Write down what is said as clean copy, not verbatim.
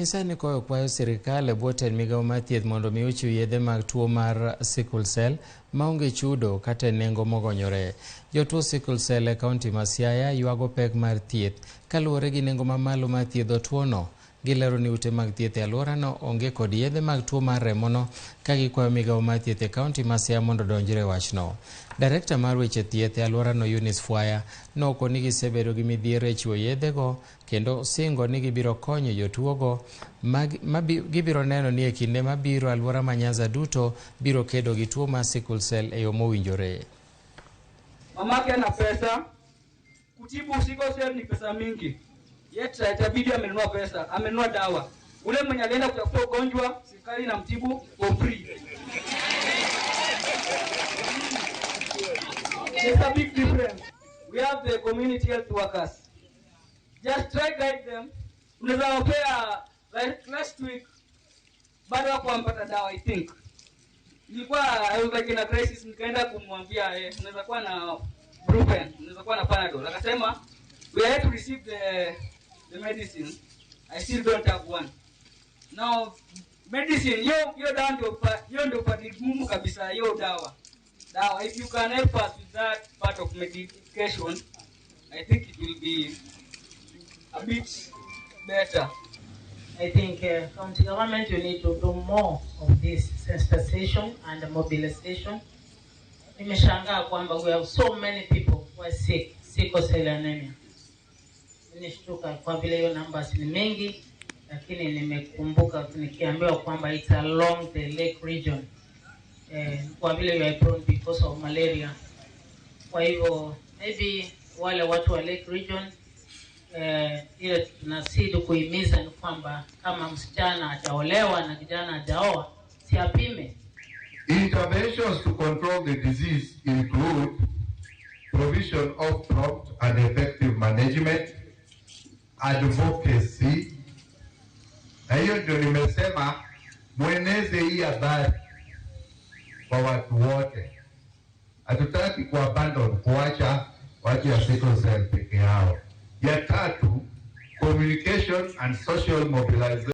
onyisa ni koyo kwayo sirikal e bwo tend migao mar thieth mondo mi ochiw yedhe mag tuo mar sickle cell maonge chudo kata nengo mogonyore. Jotuo sickle cell e kaunti ma Siaya ywago pek mar thieth kaluwore gi nengo mamalo mar thiedho tuono. Gilero ni ute mag thieth e alworano onge kod yedhe mag tuo mar remono ka gikwayo migao mar thieth e kaunti ma Siaya mondo donjre wachno. Direkta mar weche thieth e alworano Eunice Fwaya noko ni gisebedo gi midhiero e chiwo yedhego kendo singo ni gibiro konyo jotuogo gibiro neno ni e kinde mabiro alwora ma Nyanza duto biro kedo gi tuo mar sickle cell e yo mowinjore. Mamake ana pesa, kutibu sickle cell ni pesa mingi. Yet itabidi amenunua pesa, amenunua dawa. Ule mwenye alienda kutafuta ugonjwa, serikali inamtibu for free. There's a big difference. We have the community health workers. Just try guide them. Unaweza wapea like last week bado hapo ampata dawa I think. I was like in a crisis, nikaenda kumwambia unaweza kuwa na Brufen, unaweza kuwa na Panadol. Akasema we are here to receive the medicine. I still don't have one. Now medicine yo ndio pati muhimu kabisa hiyo dawa. Now if you can help us with that part of medication, I think it will be a bit better. I think county government, you need to do more of this sensitization and mobilization. Nimeshangaa kwamba we have so many people who are sick, sickle cell anemia. Nishtuka kwa vile hiyo numbers ni mengi, lakini nimekumbuka nikiambiwa kwamba it's along the lake region. Kwa vile we are prone because of malaria. Kwa hivyo maybe wale watu wa lake region ile tunazidi kuhimiza ni kwamba kama msichana hajaolewa na kijana hajaoa si apime. Interventions to control the disease include provision of prompt and effective management, advocacy. Na hiyo ndio nimesema mweneze hii habari kwa watu wote. Hatutaki kuabandon, kuacha watu ya sickle cell peke yao. Ya tatu, communication and social mobilization.